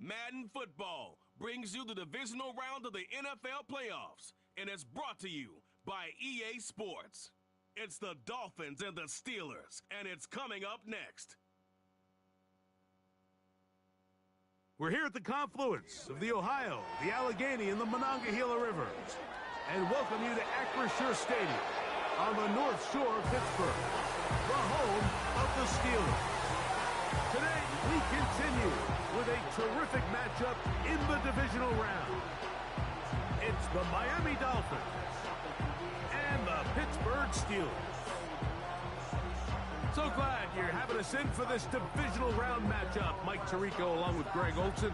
Madden Football brings you the divisional round of the NFL playoffs, and it's brought to you by EA Sports. It's the Dolphins and the Steelers, and it's coming up next. We're here at the confluence of the Ohio, the Allegheny, and the Monongahela Rivers, and welcome you to Acrisure Stadium on the North Shore of Pittsburgh, the home of the Steelers. Today, we continue with a terrific matchup in the divisional round. It's the Miami Dolphins and the Pittsburgh Steelers. So glad you're having us in for this divisional round matchup. Mike Tirico along with Greg Olson.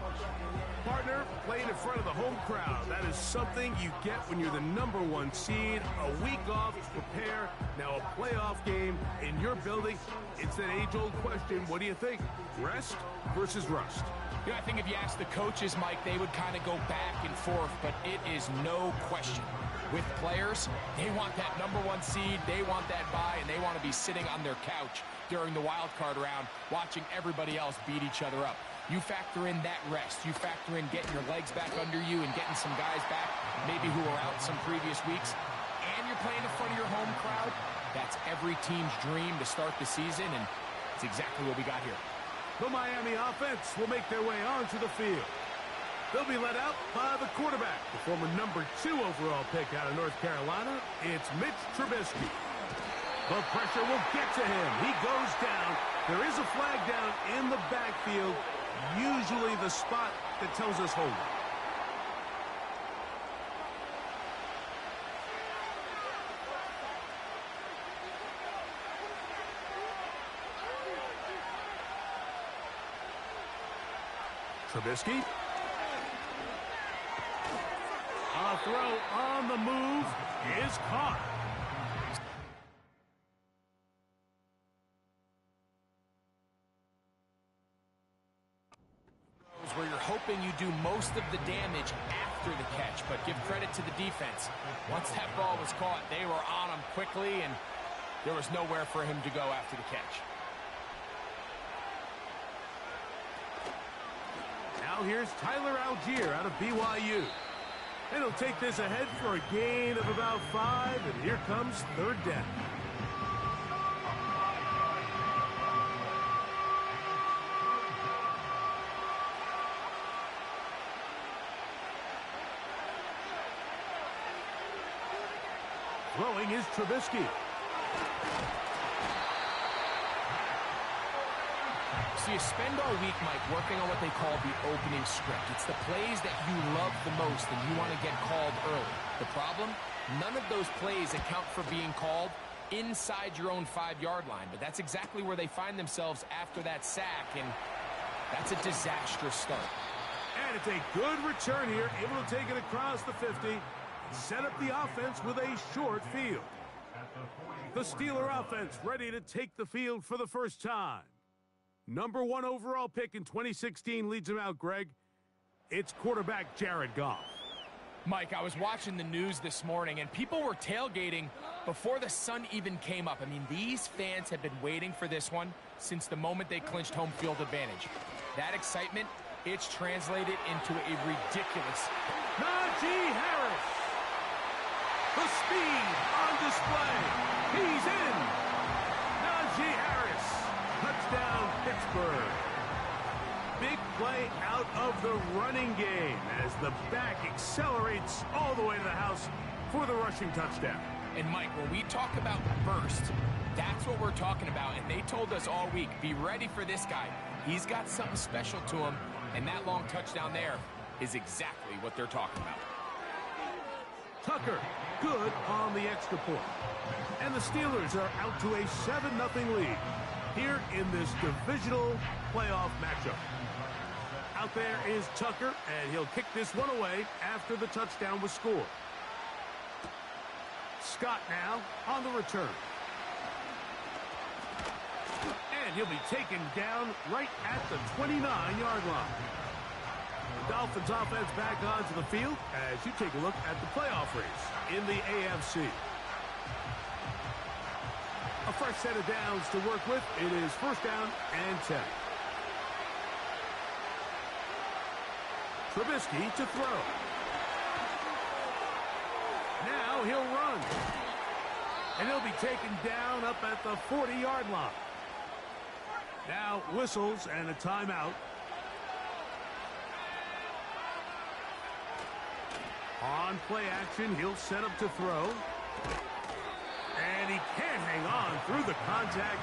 Partner, playing in front of the home crowd. That is something you get when you're the #1 seed. A week off to prepare. Now a playoff game in your building. It's that age-old question. What do you think? Rest versus rust? You know, I think if you ask the coaches, Mike, they would kind of go back and forth, but it is no question. With players, they want that #1 seed, they want that bye, and they want to be sitting on their couch during the wild card round watching everybody else beat each other up. You factor in that rest. You factor in getting your legs back under you and getting some guys back, maybe who were out some previous weeks, and you're playing in front of your home crowd. That's every team's dream to start the season, and it's exactly what we got here. The Miami offense will make their way onto the field. They'll be led out by the quarterback, the former #2 overall pick out of North Carolina. It's Mitch Trubisky. The pressure will get to him. He goes down. There is a flag down in the backfield, usually the spot that tells us hold. Trubisky. A throw on the move is caught. Where you're hoping you do most of the damage after the catch, but give credit to the defense. Once that ball was caught, they were on him quickly, and there was nowhere for him to go after the catch. Now here's Tyler Algier out of BYU. And he'll take this ahead for a gain of about 5, and here comes third down. Throwing is Trubisky. So you spend all week, Mike, working on what they call the opening script. It's the plays that you love the most and you want to get called early. The problem? None of those plays account for being called inside your own 5-yard line. But that's exactly where they find themselves after that sack, and that's a disastrous start. And it's a good return here, able to take it across the 50. Set up the offense with a short field. The Steeler offense ready to take the field for the first time. #1 overall pick in 2016 leads him out, Greg. It's quarterback Jared Goff. Mike, I was watching the news this morning, and people were tailgating before the sun even came up. I mean, these fans have been waiting for this one since the moment they clinched home field advantage. That excitement, it's translated into a ridiculous... Najee Harris! The speed on display. He's in. Najee Harris. Touchdown, Pittsburgh. Big play out of the running game as the back accelerates all the way to the house for the rushing touchdown. And, Mike, when we talk about burst, that's what we're talking about. And they told us all week, be ready for this guy. He's got something special to him, and that long touchdown there is exactly what they're talking about. Tucker, good on the extra point. And the Steelers are out to a 7-0 lead here in this divisional playoff matchup. Out there is Tucker, and he'll kick this one away after the touchdown was scored. Scott now on the return. And he'll be taken down right at the 29-yard line. The Dolphins offense back onto the field as you take a look at the playoff race in the AFC. A fresh set of downs to work with. It is first down and 10. Trubisky to throw. Now he'll run. And he'll be taken down up at the 40-yard line. Now whistles and a timeout. On play action, he'll set up to throw. And he can't hang on through the contact.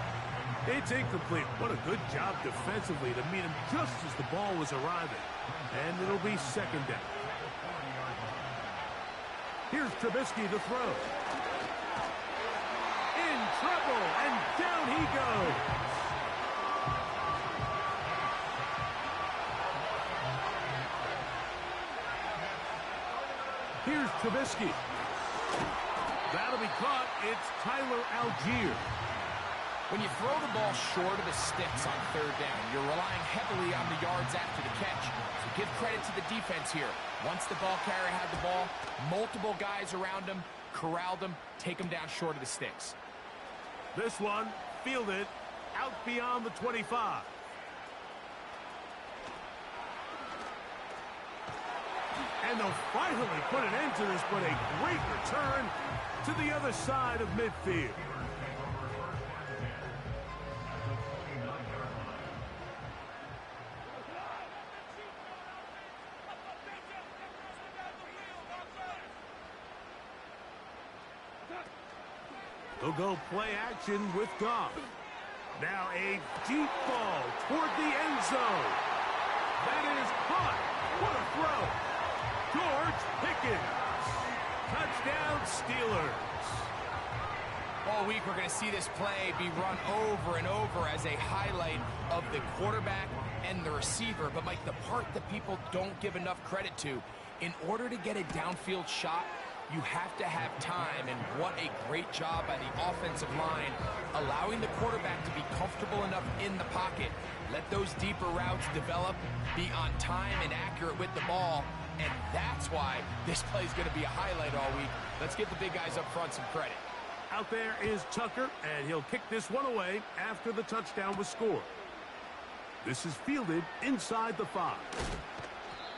It's incomplete. What a good job defensively to meet him just as the ball was arriving. And it'll be second down. Here's Trubisky to throw. In trouble, and down he goes. Here's Trubisky. That'll be caught. It's Tyler Algier. When you throw the ball short of the sticks on third down, you're relying heavily on the yards after the catch. So give credit to the defense here. Once the ball carrier had the ball, multiple guys around him, corralled him, take him down short of the sticks. This one, fielded out beyond the 25. And they'll finally put an end to this, but a great return to the other side of midfield. They'll go play action with Goff. Now a deep ball toward the end zone. That is caught. What a throw. George Pickens. Touchdown Steelers. All week we're going to see this play be run over and over as a highlight of the quarterback and the receiver. But, Mike, the part that people don't give enough credit to, in order to get a downfield shot, you have to have time, and what a great job by the offensive line, allowing the quarterback to be comfortable enough in the pocket. Let those deeper routes develop, be on time and accurate with the ball, and that's why this play is going to be a highlight all week. Let's give the big guys up front some credit. Out there is Tucker, and he'll kick this one away after the touchdown was scored. This is fielded inside the 5.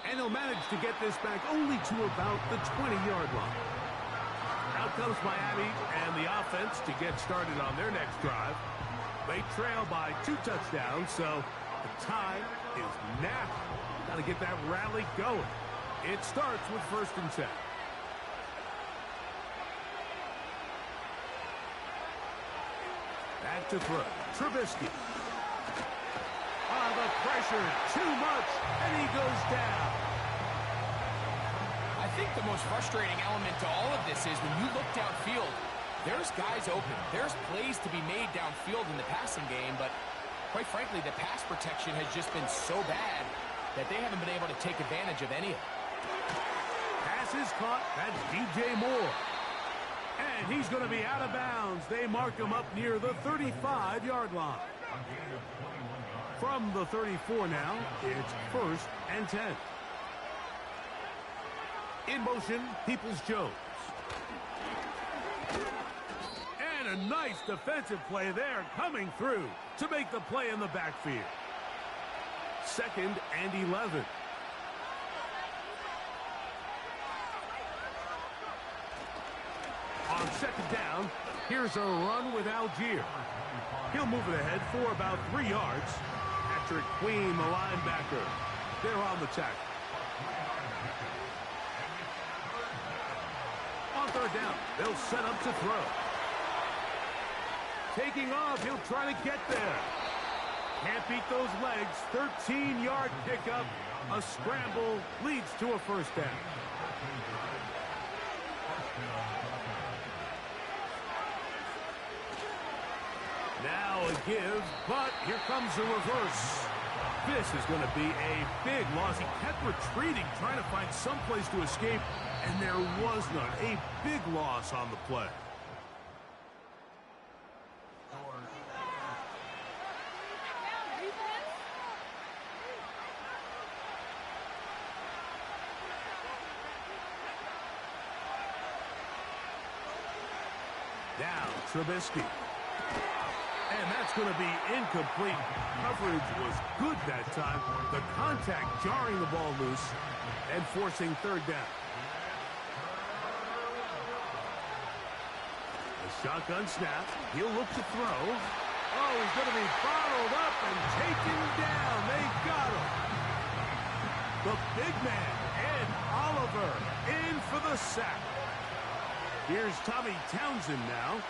And he'll manage to get this back only to about the 20-yard line. Out comes Miami and the offense to get started on their next drive. They trail by 2 touchdowns, so the time is now. Got to get that rally going. It starts with 1st and 10. Back to throw. Trubisky. The pressure, too much, and he goes down. I think the most frustrating element to all of this is when you look downfield, there's guys open. There's plays to be made downfield in the passing game, but quite frankly, the pass protection has just been so bad that they haven't been able to take advantage of any of it. Pass is caught. That's DJ Moore. And he's going to be out of bounds. They mark him up near the 35-yard line. From the 34 now, it's 1st and 10. In motion, Peoples-Jones. And a nice defensive play there coming through to make the play in the backfield. 2nd and 11. On 2nd down, here's a run with Algier. He'll move it ahead for about 3 yards. Patrick Queen, the linebacker. They're on the tackle. On 3rd down, they'll set up to throw. Taking off, he'll try to get there. Can't beat those legs. 13-yard pickup. A scramble leads to a 1st down. Now a give, but here comes a reverse. This is going to be a big loss. He kept retreating, trying to find some place to escape, and there was none. A big loss on the play. Now Trubisky. And that's That's going to be incomplete. Coverage was good that time. The contact jarring the ball loose and forcing third down. The shotgun snap. He'll look to throw. Oh, he's going to be bottled up and taken down. They got him. The big man, Ed Oliver, in for the sack. Here's Tommy Townsend now,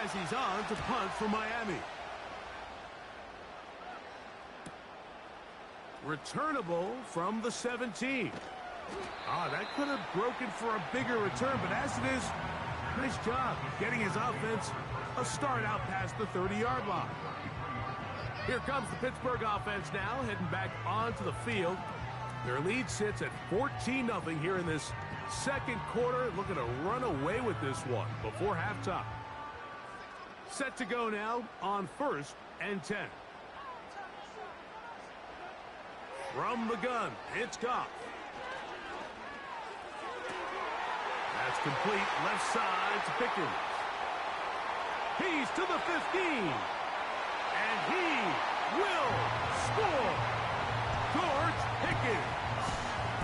as he's on to punt for Miami. Returnable from the 17. That could have broken for a bigger return, but as it is, nice job getting his offense a start out past the 30-yard line. Here comes the Pittsburgh offense now, heading back onto the field. Their lead sits at 14-0 here in this second quarter, looking to run away with this one before halftime. Set to go now on 1st and 10. From the gun, it's Goff. That's complete left side to Pickens. He's to the 15. And he will score. George Pickens.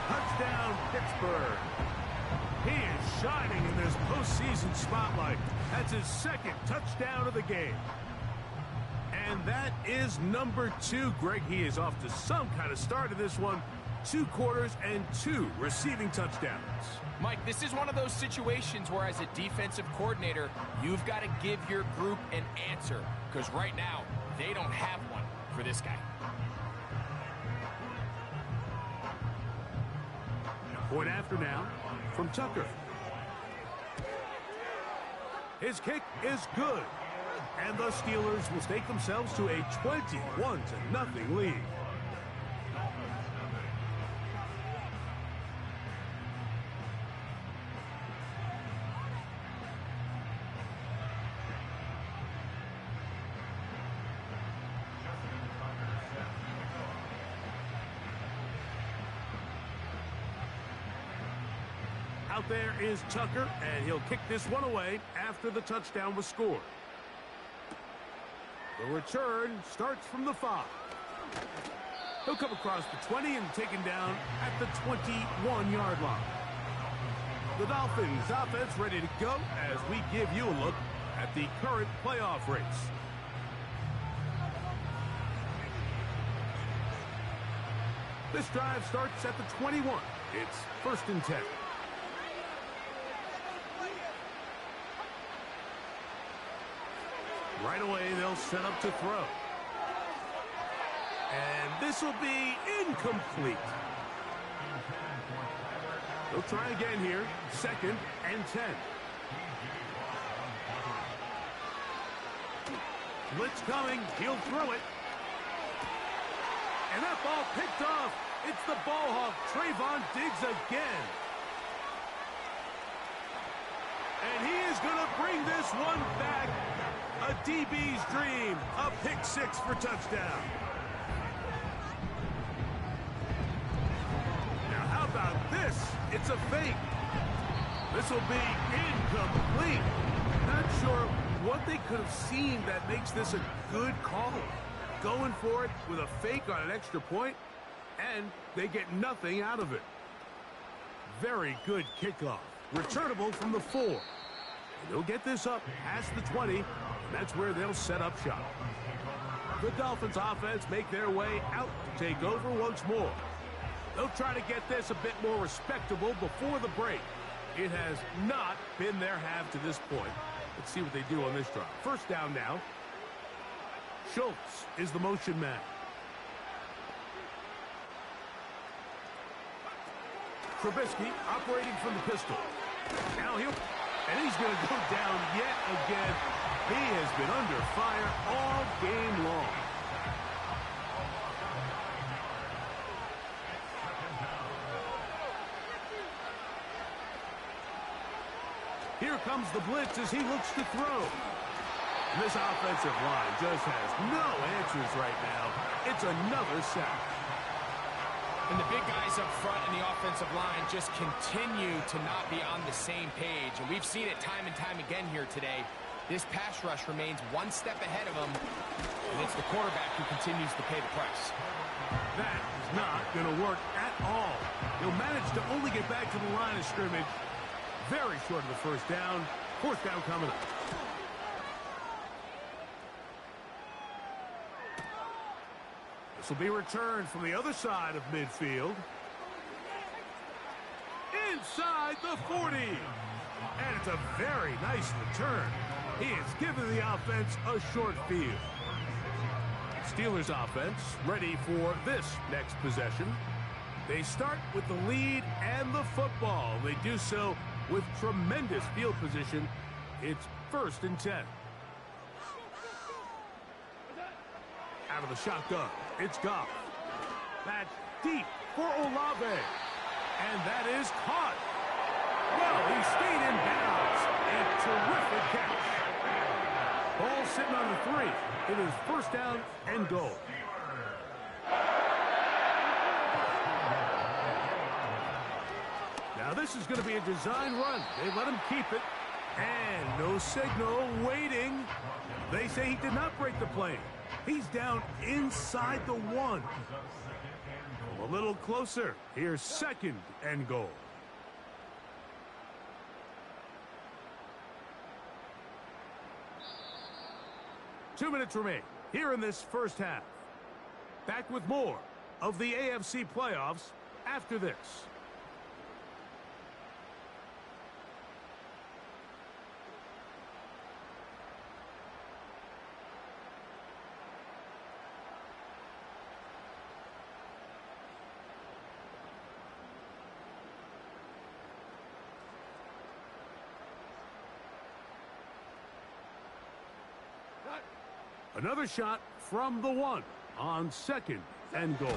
Touchdown, Pittsburgh. He is shining in this postseason spotlight. That's his second touchdown of the game. And that is number 2. Greg, he is off to some kind of start in this one. 2 quarters and 2 receiving touchdowns. Mike, this is one of those situations where as a defensive coordinator, you've got to give your group an answer. Because right now, they don't have one for this guy. Point after now from Tucker. His kick is good. And the Steelers will stake themselves to a 21-0 lead. Out there is Tucker, and he'll kick this one away after the touchdown was scored. The return starts from the 5. He'll come across the 20 and taken down at the 21-yard line. The Dolphins offense ready to go as we give you a look at the current playoff race. This drive starts at the 21. It's 1st and 10. Right away, they'll set up to throw. And this will be incomplete. They'll try again here. 2nd and 10. Blitz coming. He'll throw it. And that ball picked off. It's the ball hawk, Trayvon Diggs again. And he is going to bring this one back. A DB's dream. A pick 6 for touchdown. Now how about this? It's a fake. This will be incomplete. Not sure what they could have seen that makes this a good call. Going for it with a fake on an extra point, and they get nothing out of it. Very good kickoff. Returnable from the 4. They'll get this up past the 20, and that's where they'll set up shop. The Dolphins offense make their way out to take over once more. They'll try to get this a bit more respectable before the break. It has not been their half to this point. Let's see what they do on this drive. 1st down now. Schultz is the motion man. Trubisky operating from the pistol. Now and he's going to go down yet again. He has been under fire all game long. Here comes the blitz as he looks to throw. And this offensive line just has no answers right now. It's another sack. And the big guys up front in the offensive line just continue to not be on the same page. And we've seen it time and time again here today. This pass rush remains one step ahead of him, and it's the quarterback who continues to pay the price. That is not going to work at all. He'll manage to only get back to the line of scrimmage. Very short of the first down. Fourth down coming up. This will be returned from the other side of midfield. Inside the 40. And it's a very nice return. He has given the offense a short field. Steelers offense ready for this next possession. They start with the lead and the football. They do so with tremendous field position. It's 1st and 10. Out of the shotgun, it's Goff. That's deep for Olave. And that is caught. Well, he stayed in bounds. A terrific catch. Ball sitting on the 3. It is 1st down and goal. Now this is going to be a design run. They let him keep it. And no signal, waiting. They say he did not break the plane. He's down inside the 1. A little closer. Here's 2nd and goal. Two minutes remain here in this first half. Back with more of the AFC playoffs after this. Another shot from the 1 on 2nd and goal.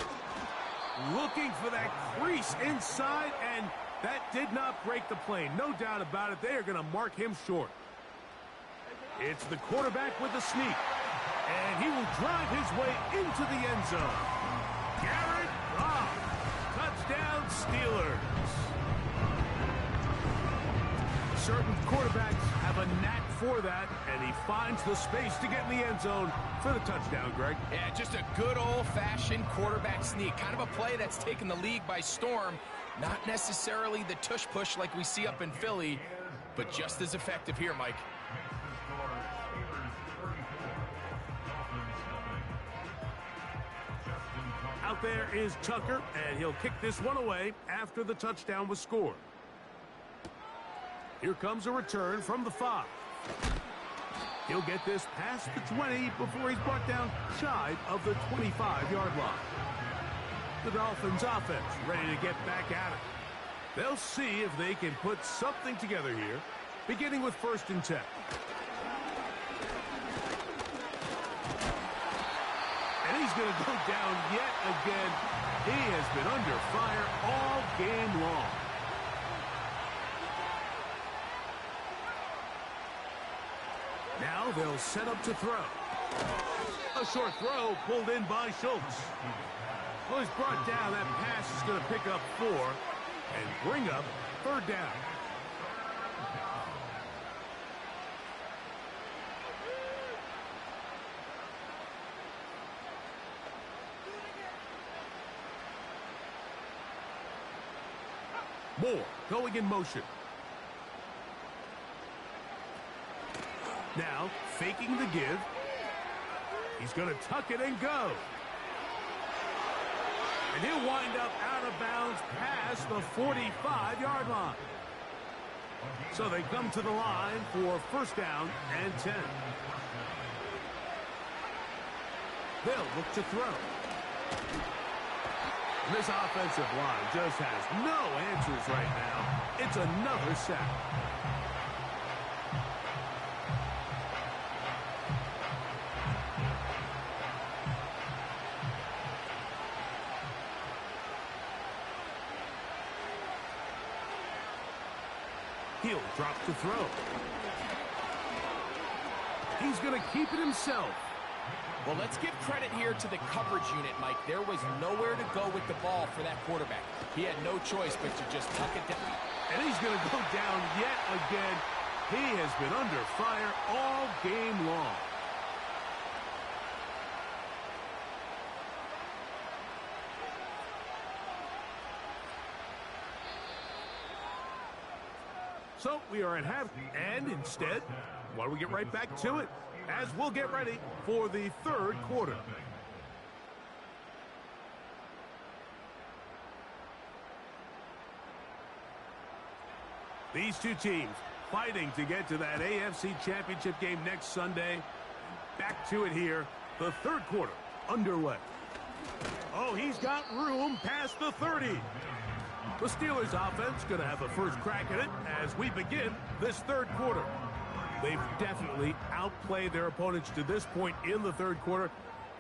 Looking for that crease inside, and that did not break the plane. No doubt about it. They are going to mark him short. It's the quarterback with the sneak, and he will drive his way into the end zone. Garrett Goff. Touchdown, Steelers. Certain quarterbacks have a knack for that, and he finds the space to get in the end zone for the touchdown, Greg. Yeah, just a good old-fashioned quarterback sneak. Kind of a play that's taken the league by storm. Not necessarily the tush-push like we see up in Philly, but just as effective here, Mike. Out there is Tucker, and he'll kick this one away after the touchdown was scored. Here comes a return from the 5. He'll get this past the 20 before he's brought down shy of the 25-yard line. The Dolphins offense ready to get back at it. They'll see if they can put something together here, beginning with 1st and 10. And he's going to go down yet again. He has been under fire all game long. Now they'll set up to throw. A short throw pulled in by Schultz. Well, he's brought down. That pass is going to pick up 4 and bring up 3rd down. Moore going in motion. Now, faking the give. He's going to tuck it and go. And he'll wind up out of bounds past the 45-yard line. So they come to the line for 1st down and 10. They'll look to throw. And this offensive line just has no answers right now. It's another sack. He'll drop to throw. He's going to keep it himself. Well, let's give credit here to the coverage unit, Mike. There was nowhere to go with the ball for that quarterback. He had no choice but to just tuck it down. And he's going to go down yet again. He has been under fire all game long. So we are at half, and instead, why don't we get right back to it, as we'll get ready for the third quarter. These two teams fighting to get to that AFC Championship game next Sunday. Back to it here, the third quarter underway. Oh, he's got room past the 30. The Steelers offense going to have a first crack at it as we begin this third quarter. They've definitely outplayed their opponents to this point in the third quarter.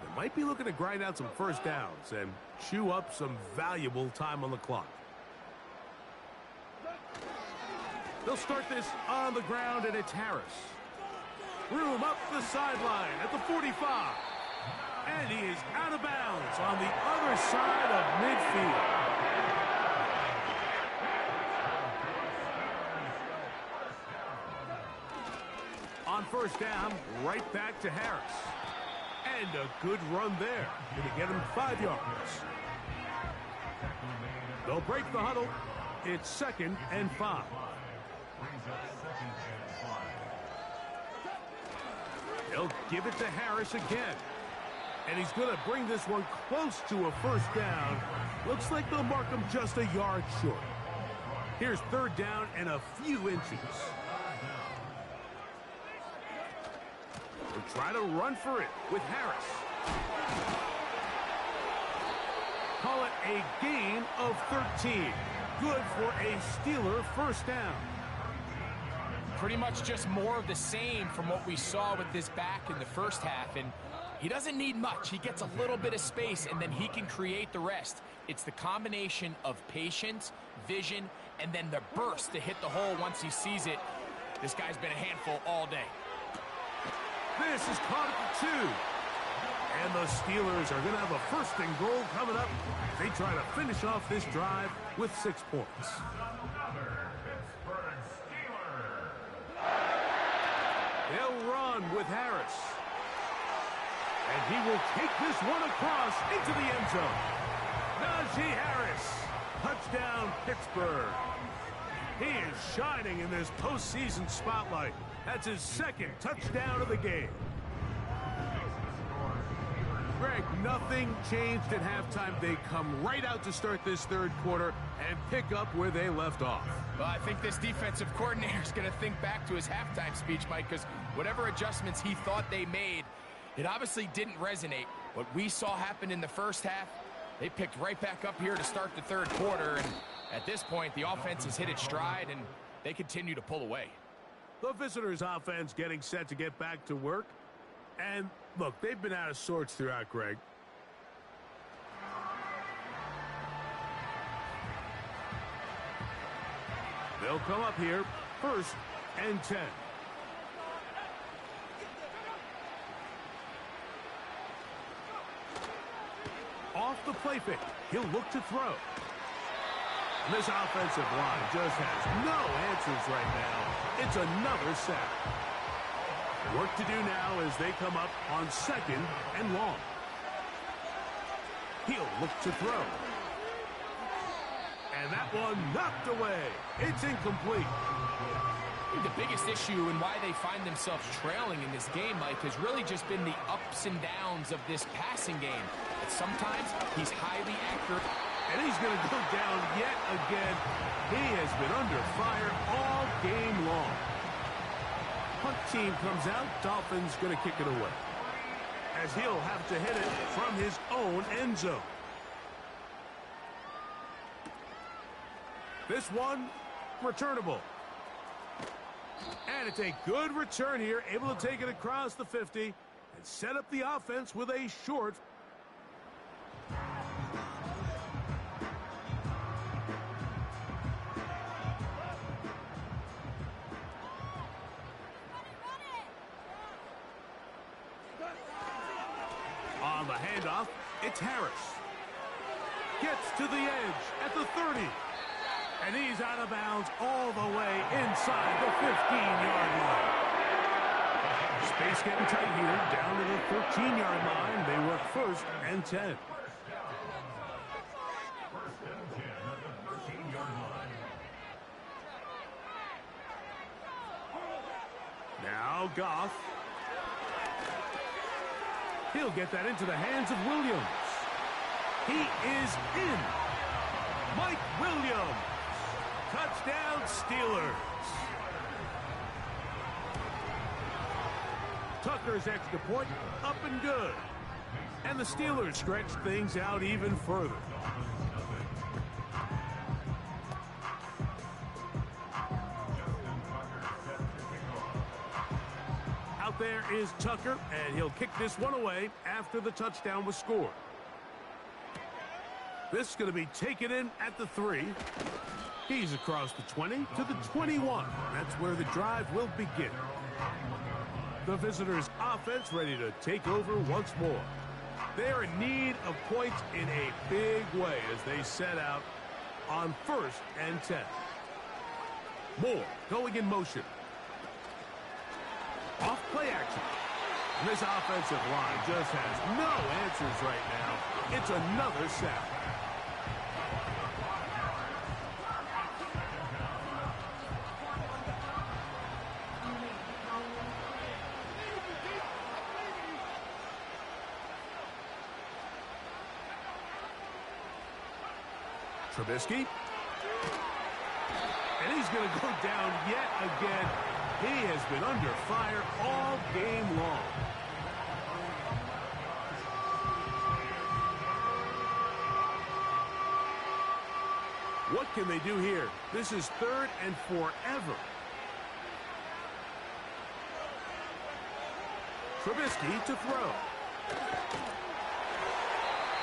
They might be looking to grind out some first downs and chew up some valuable time on the clock. They'll start this on the ground, and it's Harris. Room up the sideline at the 45. And he is out of bounds on the other side of midfield. On first down, right back to Harris. And a good run there. Going to get him 5 yards. They'll break the huddle. It's 2nd and 5. They'll give it to Harris again. And he's going to bring this one close to a first down. Looks like they'll mark him just a yard short. Here's 3rd down and a few inches. We'll try to run for it with Harris. Call it a gain of 13. Good for a Steeler first down. Pretty much just more of the same from what we saw with this back in the first half. And he doesn't need much. He gets a little bit of space, and then he can create the rest. It's the combination of patience, vision, and then the burst to hit the hole once he sees it. This guy's been a handful all day. This is caught at the 2. And the Steelers are going to have a 1st and goal coming up. They try to finish off this drive with 6 points. They'll run with Harris. And he will take this one across into the end zone. Najee Harris. Touchdown, Pittsburgh. He is shining in this postseason spotlight. That's his 2nd touchdown of the game. Greg, nothing changed at halftime. They come right out to start this third quarter and pick up where they left off. Well, I think this defensive coordinator is going to think back to his halftime speech, Mike, because whatever adjustments he thought they made, it obviously didn't resonate. What we saw happen in the first half, they picked right back up here to start the third quarter, and at this point, the offense has hit its stride, and they continue to pull away. The visitors' offense getting set to get back to work. And, look, they've been out of sorts throughout, Greg. They'll come up here, 1st and 10. Off the play fake. He'll look to throw. And this offensive line just has no answers right now. It's another sack. Work to do now as they come up on 2nd and long. He'll look to throw. And that one knocked away. It's incomplete. I think the biggest issue and why they find themselves trailing in this game, Mike, has really just been the ups and downs of this passing game. But sometimes he's highly accurate. And he's going to go down yet again. He has been under fire all game long. Punt team comes out. Dolphins going to kick it away, as he'll have to hit it from his own end zone. This one, returnable. And it's a good return here, able to take it across the 50 and set up the offense with a short. On the handoff, it's Harris. Gets to the edge at the 30. And he's out of bounds all the way inside the 15-yard line. Space getting tight here, down to the 13-yard line. They work 1st and 10. Now Goff. He'll get that into the hands of Williams. He is in. Mike Williams. Touchdown, Steelers. Tucker's extra point up and good. And the Steelers stretch things out even further. Out there is Tucker, and he'll kick this one away after the touchdown was scored. This is going to be taken in at the 3. He's across the 20 to the 21. That's where the drive will begin. The visitors' offense ready to take over once more. They are in need of points in a big way as they set out on 1st and 10. Moore going in motion. Off play action. And this offensive line just has no answers right now. It's another sack. Trubisky. And he's going to go down yet again. He has been under fire all game long. What can they do here? This is 3rd and forever. Trubisky to throw.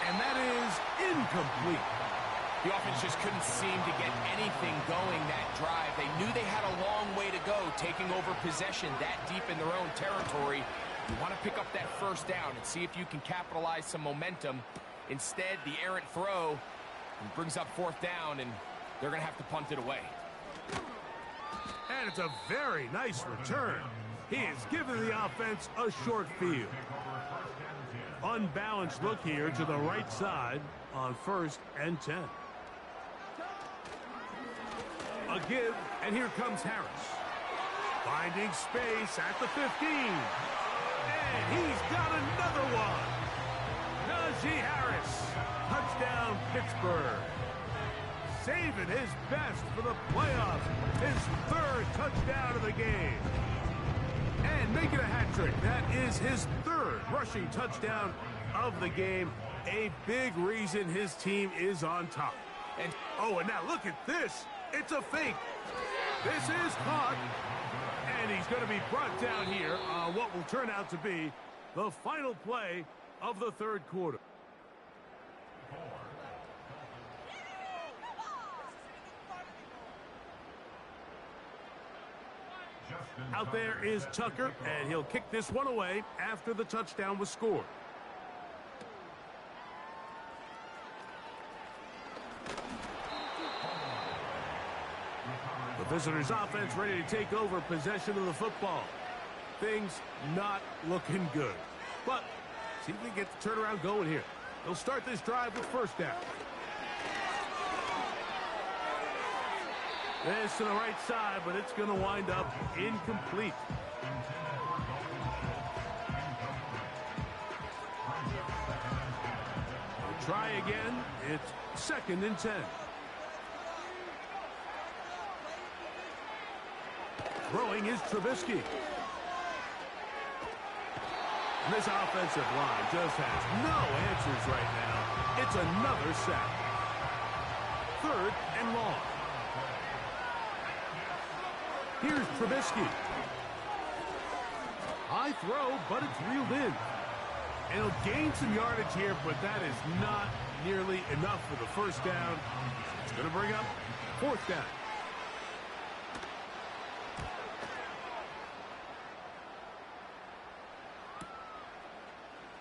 And that is incomplete. The offense just couldn't seem to get anything going that drive. They knew they had a long way to go, taking over possession that deep in their own territory. You want to pick up that 1st down and see if you can capitalize some momentum. Instead, the errant throw brings up 4th down, and they're going to have to punt it away. And it's a very nice return. He is giving the offense a short field. Unbalanced look here to the right side on 1st and 10. A give, and here comes Harris. Finding space at the 15. And he's got another one. Najee Harris. Touchdown, Pittsburgh. Saving his best for the playoffs. His 3rd touchdown of the game. And making a hat trick. That is his 3rd rushing touchdown of the game. A big reason his team is on top. And now look at this. It's a fake. This is caught. And he's going to be brought down here on what will turn out to be the final play of the 3rd quarter. Out there is Tucker, and he'll kick this one away after the touchdown was scored. The visitors' offense ready to take over possession of the football. Things not looking good. But see if they get the turnaround going here. They'll start this drive with 1st down. This to the right side, but it's going to wind up incomplete. We'll try again. It's 2nd and 10. Throwing is Trubisky. And this offensive line just has no answers right now. It's another sack. 3rd and long. Here's Trubisky. High throw, but it's reeled in. And he'll gain some yardage here, but that is not nearly enough for the 1st down. It's going to bring up 4th down.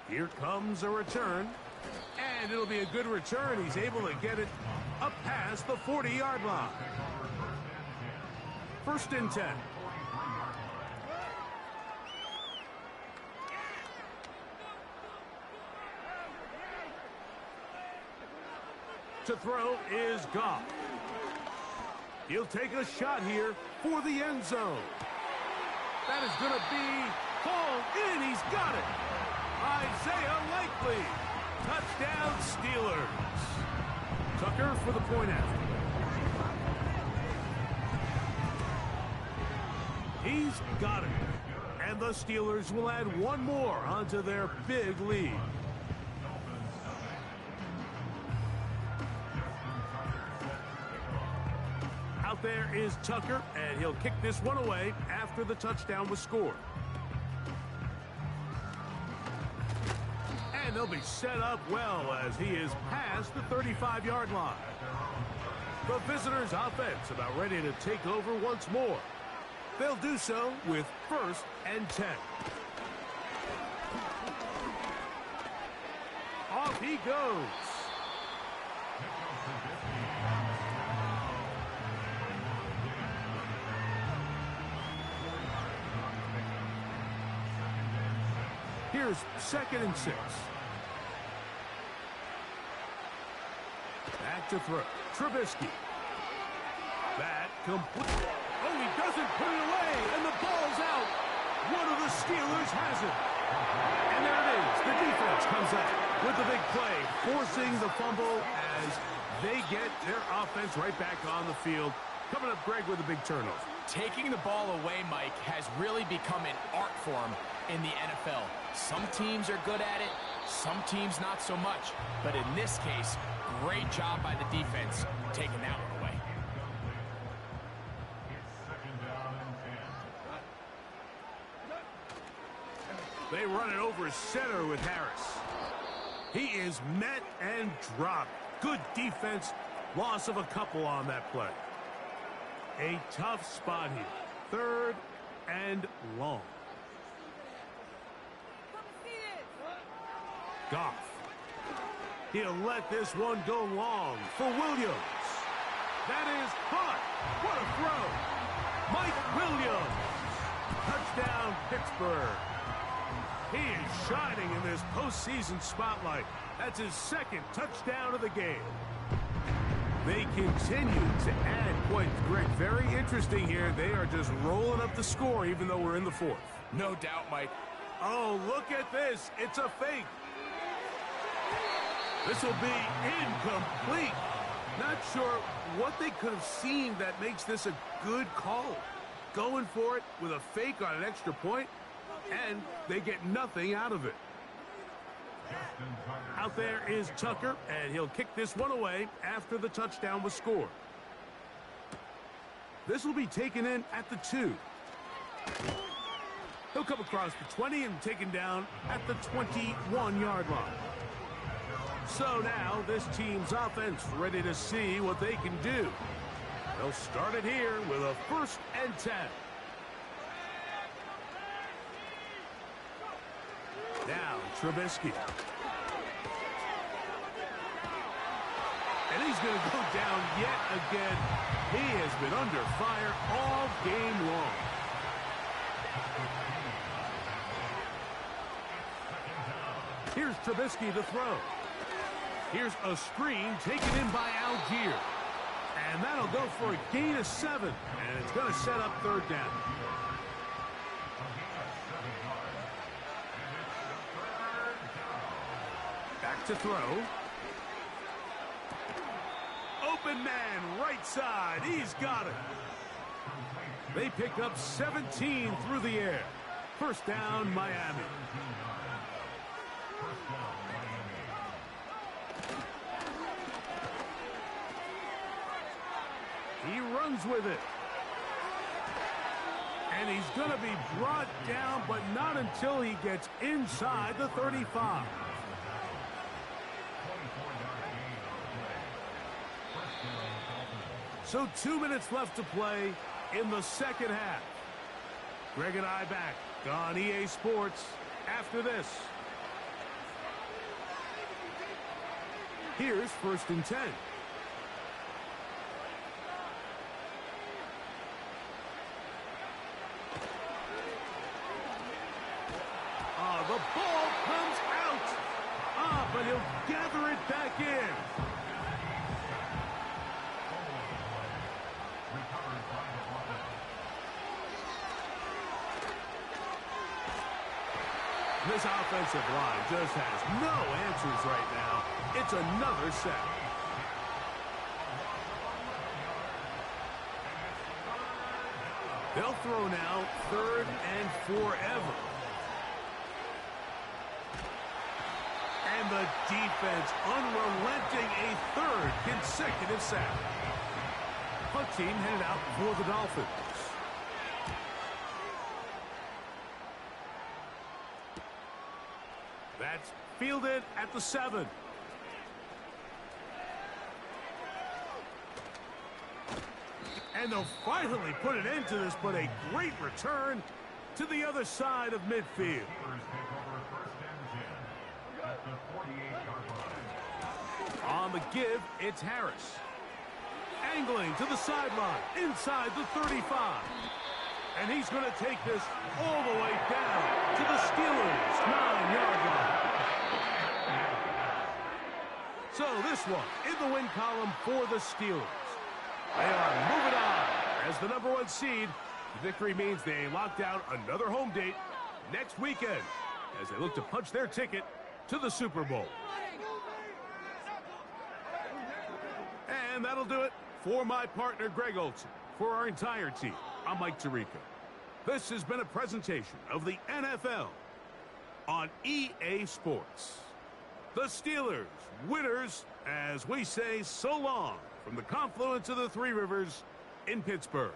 Here comes a return. And it'll be a good return. He's able to get it up past the 40-yard line. 1st and 10. To throw is Goff. He'll take a shot here for the end zone. That is going to be hauled in. He's got it. Isaiah Likely. Touchdown Steelers. Tucker for the point after. He's got it. And the Steelers will add one more onto their big lead. Out there is Tucker, and he'll kick this one away after the touchdown was scored. And they'll be set up well as he is past the 35-yard line. The visitors' offense about ready to take over once more. They'll do so with 1st and 10. Off he goes. Here's 2nd and 6. Back to throw. Trubisky. That complete. Oh, he doesn't put it away, and the ball's out. One of the Steelers has it. And there it is. The defense comes out with the big play, forcing the fumble as they get their offense right back on the field. Coming up, Greg, with a big turnover. Taking the ball away, Mike, has really become an art form in the NFL. Some teams are good at it, some teams not so much. But in this case, great job by the defense taking that one away. They run it over center with Harris. He is met and dropped. Good defense. Loss of a couple on that play. A tough spot here. 3rd and long. Goff. He'll let this one go long for Williams. That is caught. What a throw. Mike Williams. Touchdown, Pittsburgh. He is shining in this postseason spotlight. That's his 2nd touchdown of the game. They continue to add points. Greg, very interesting here. They are just rolling up the score even though we're in the 4th. No doubt, Mike. Oh, look at this. It's a fake. This will be incomplete. Not sure what they could have seen that makes this a good call. Going for it with a fake on an extra point, and they get nothing out of it. Out there is Tucker, and he'll kick this one away after the touchdown was scored. This will be taken in at the 2. He'll come across the 20 and taken down at the 21-yard line. So now this team's offense ready to see what they can do. They'll start it here with a 1st and 10. Now Trubisky. And he's going to go down yet again. He has been under fire all game long. Here's Trubisky to throw. Here's a screen taken in by Algier. And that'll go for a gain of 7. And it's going to set up 3rd down. Back to throw. Open man, right side. He's got it. They pick up 17 through the air. 1st down, Miami. He runs with it. And he's going to be brought down, but not until he gets inside the 35. So 2 minutes left to play in the 2nd half. Greg and I back on EA Sports after this. Here's 1st and 10. The ball comes out. But he'll gather it back in. This offensive line just has no answers right now. It's another sack. They'll throw now 3rd and forever. And the defense unrelenting, a 3rd consecutive sack. Punt team headed out for the Dolphins. That's fielded at the 7. And they'll finally put an end to this, but a great return to the other side of midfield. On the give, it's Harris. Angling to the sideline, inside the 35. And he's going to take this all the way down to the Steelers' 9-yard line. So this one in the win column for the Steelers. They are moving on as the number 1 seed. The victory means they locked out another home date next weekend as they look to punch their ticket to the Super Bowl. And that'll do it for my partner, Greg Olson. For our entire team, I'm Mike Tirico. This has been a presentation of the NFL on EA Sports. The Steelers, winners, as we say so long from the confluence of the Three Rivers in Pittsburgh.